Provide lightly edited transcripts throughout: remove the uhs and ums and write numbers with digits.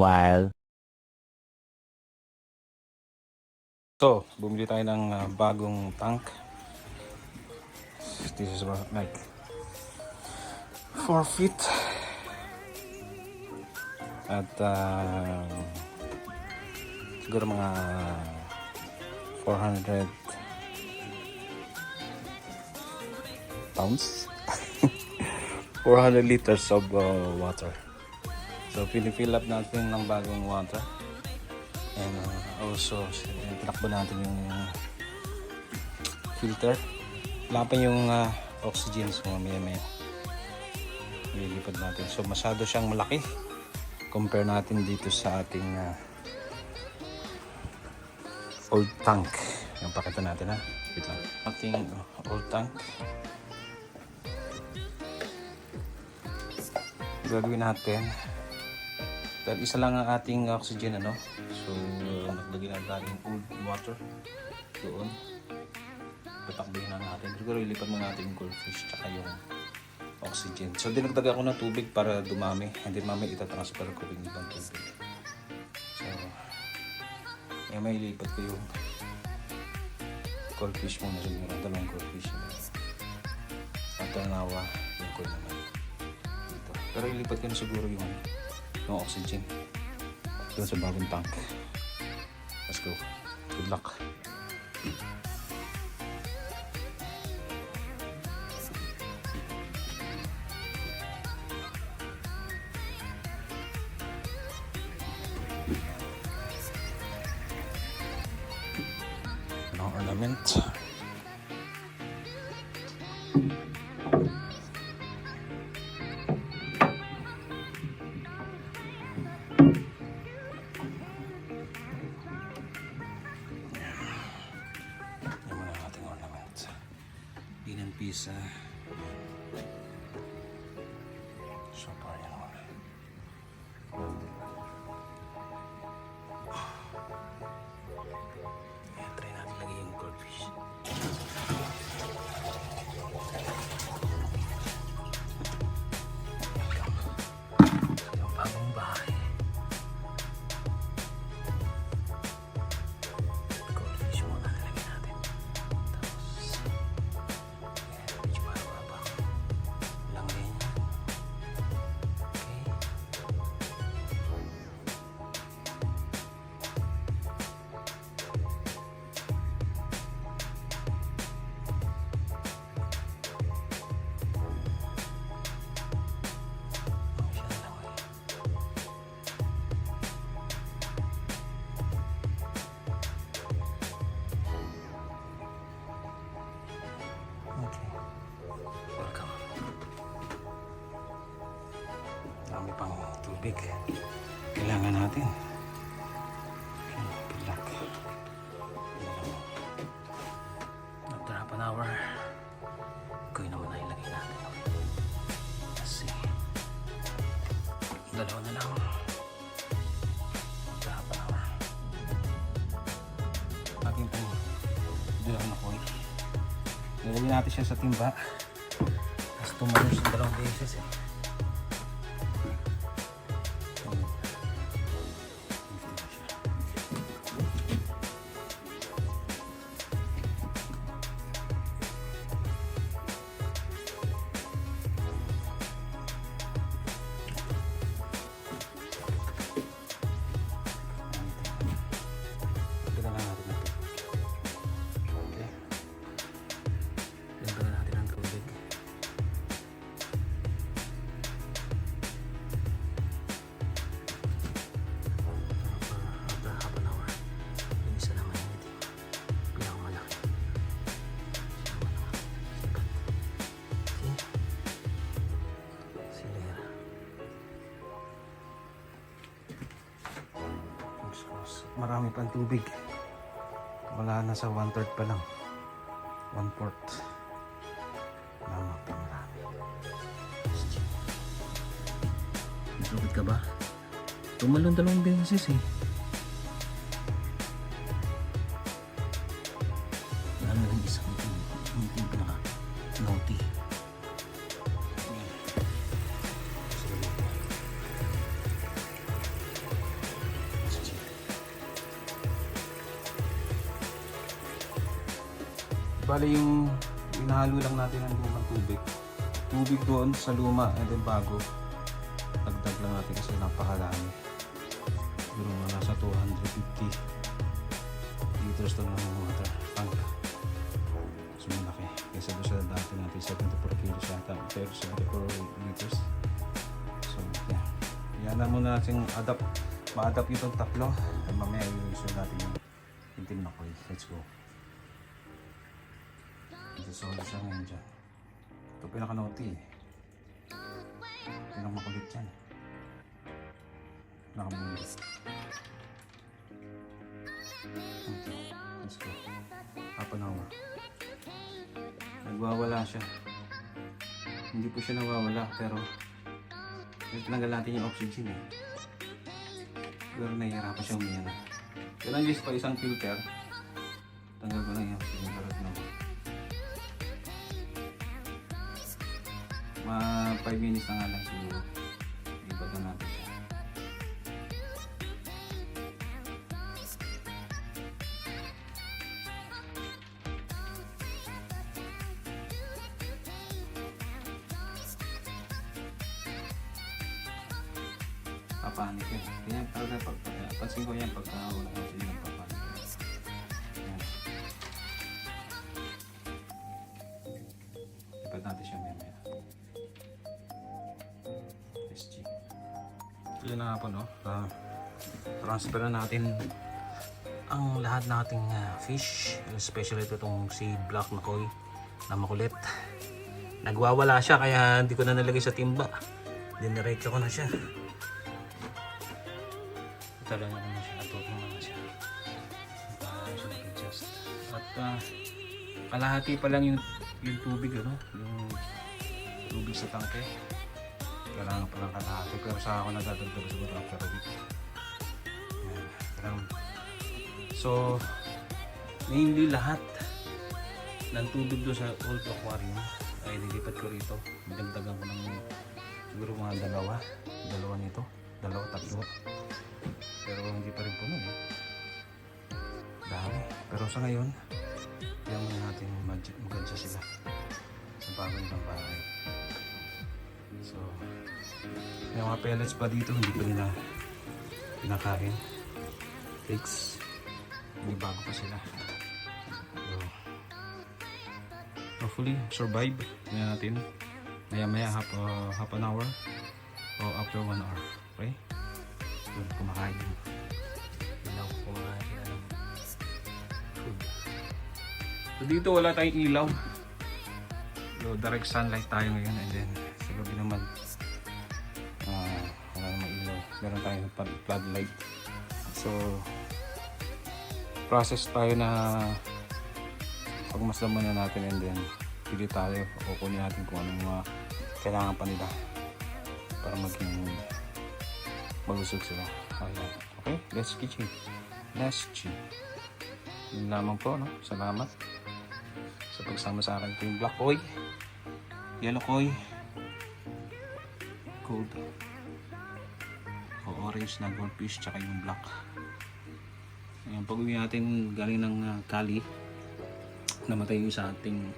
Meanwhile. So, bumili tayo ng bagong tank. This is about like 4 feet. At siguro mga 400 pounds. 400 liters of water. So, pinifill up natin ng bagong water. And also, tinakbo natin yung filter. Wala pa yung oxygen, so mamaya ililipad natin. So masyado siyang malaki compare natin dito sa ating old tank. Yung pakita natin, ha. Wait lang. Ating old tank. Gagawin natin dahil isa lang ang ating oxygen, ano. So naglagay na galing old water doon. Tatakbuhin na natin. Siguro ilipat mo natin yung goldfish tsaka yung oxygen. So dinagdag ako ng tubig para dumami. And then mamaya itatransfer ko yung ibang tubig. So may ilipat ko yung goldfish muna siguro. Dalawang goldfish. At nawa yung cool naman dito. Pero ilipat ko na siguro yung oxygen doon sa bagong tank. Let's go. Good luck. No ornament. Pisa. So far, yan naman. Try natin lagi yung goldfish. Yung bagong bahay. Goldfish muna nalagyan natin. Dami pang tubig kailangan natin. Pilak. After half an hour, koy naman na ilagay natin. Kasi dalawa na lang. After half an hour, ating pang dulang na koy. Nilagay natin siya sa timba. Tapos tumayo siya 2 beses eh. Marami pang tubig. Wala na sa 1/3 pa lang. 1/4. Marami pa marami. Natubig ka ba? Tumalon 2 beses eh. Wala na rin isang pinaka naughty. Bali yung inahalo lang natin ng lumang tubig. Tubig doon sa luma and then bago. Dagdag lang natin kasi napakarami. Siguro mga nasa 250 liters to ng water tank. So malaki. Kaysa doon sa dati natin 74 kilos yata. Pero 74 liters. So yeah. Yan na muna natin ma-adapt itong tatlo. At mamaya i-issue natin yung team na coil. Let's go. Isasolo siya ngayon dyan. Ito pinaka-naughty eh. Pinaka-makulit yan. Pinaka-makulit. Okay. Let's go. Half an hour. Nagwawala siya. Hindi po siya nawawala pero tinanggal natin yung oxygen eh. Pero nahihirapan siya umiyan. Kailan guys pa isang filter. Tanggal ko lang yung oxygen. Mga 5 minutes na nga lang siguro. Ibaga natin siya. Papanik yun. Ganyan talaga pansin ko yan pagka wala ko sila ng papanik. Yan. Ipad natin siya maya. SG. Yun na nga po no. Transfer na natin ang lahat nating fish. Especially ito itong si Black McCoy na makulit. Nagwawala siya kaya hindi ko na nalagay sa timba. Diniretso ko na siya. Talaga naman siya, atop naman siya. Adjust. At kalahati pa lang yung tubig, ano? Yung tubig sa tangke. Kailangan pa lang kalahati. Pero sa ako nadadagdag siguro after a week. So, mainly lahat ng tubig doon sa old aquarium ay nilipat ko rito. Dagdagan ko ng siguro mga dalawa nito. Tatlo. Pero hindi pa rin puno eh. Dami. Pero sa ngayon, kailangan natin mag-adjust sila sa bago nilang bahay. So, may mga pellets pa dito, hindi pa nila pinakain. Pigs. Hindi bago pa sila. So, hopefully, survive. Tingnan natin. Maya half an hour o after 1 hour. Okay? Doon kumakain. Ilaw kumakain sila ng food. So dito wala tayong ilaw. So direct sunlight tayo ngayon and then sa gabi naman wala namang ilaw. Meron tayong floodlight. So process tayo na pagmasdan muna natin and then pili tayo o kunin natin kung anong mga kailangan pa nila para maging malusog sila. Ayan. Okay, let's kitchen. Let's cheat. Yun lamang po, no? Salamat sa pagsama sa akin. Ito yung black koi, yellow koi, gold o orange na goldfish, tsaka yung black. Ayan, pag-uwi natin galing ng Cali, namatay yung sa ating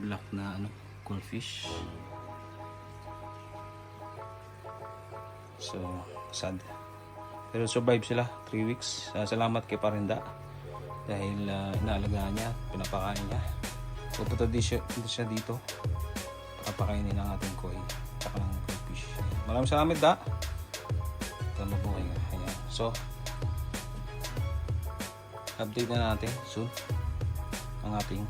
black na goldfish. So, sad. Pero survive sila, 3 weeks. Salamat kay Parinda dahil inaalagaan niya, pinapakain niya. Pupunta din siya dito. Papakainin ang ating koi, tsaka ng goldfish. Maraming salamat da. Ito mabuhay nga. Ayan. So, update na natin soon ang ating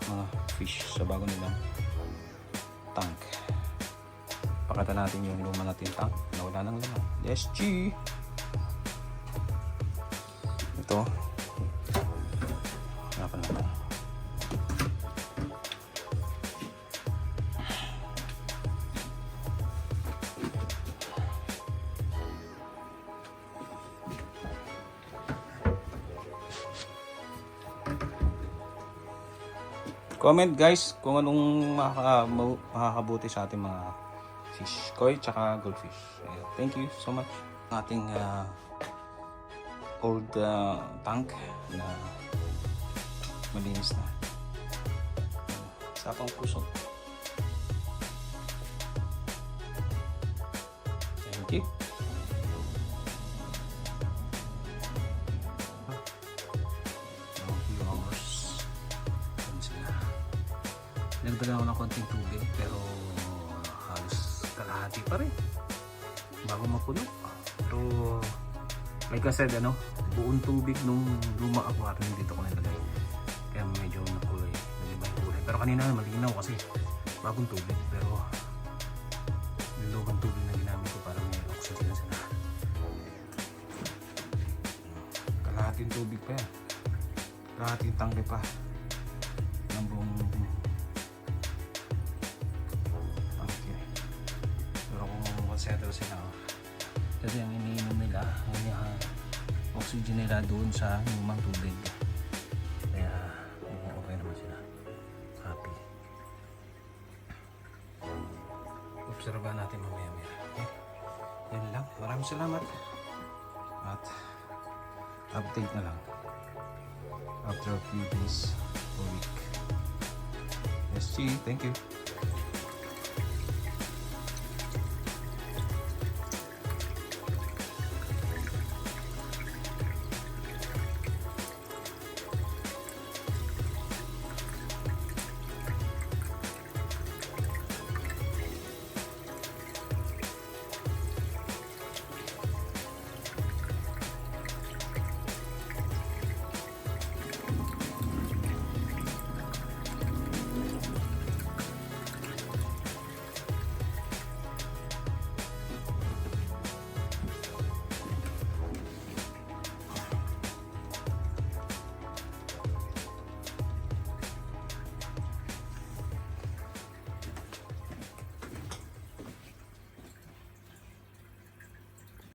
mga fish sa bago nilang tank. Pakita natin yung luma natin tank na wala nang laman. SG! Ito. Hanapan natin. Comment guys kung anong makakabuti sa ating mga fish, koi tsaka goldfish. Thank you so much. Ating old tank na Malinis na. Sapang puso. Thank you. Nagdagan ako ng konting tubig pero halos kalahati pa rin bago mapuno. Pero like I said, buong tubig nung luma aquarium dito ko nilagay. Kaya medyo nakulay, nag-iba yung kulay. Pero kanina malinaw kasi bagong tubig. Pero yung lubang tubig na ginamit ko para may oxygen na sila. Kalahating tubig pa yan. Kalahating tangke pa ng buong. Settle sila kasi ang iniinom nila ang oxygen nila doon sa lumang tubig, kaya okay naman sila, happy. Obserbahan natin mamaya okay? Yan lang, maraming salamat at update na lang after a few days or week. SG, thank you.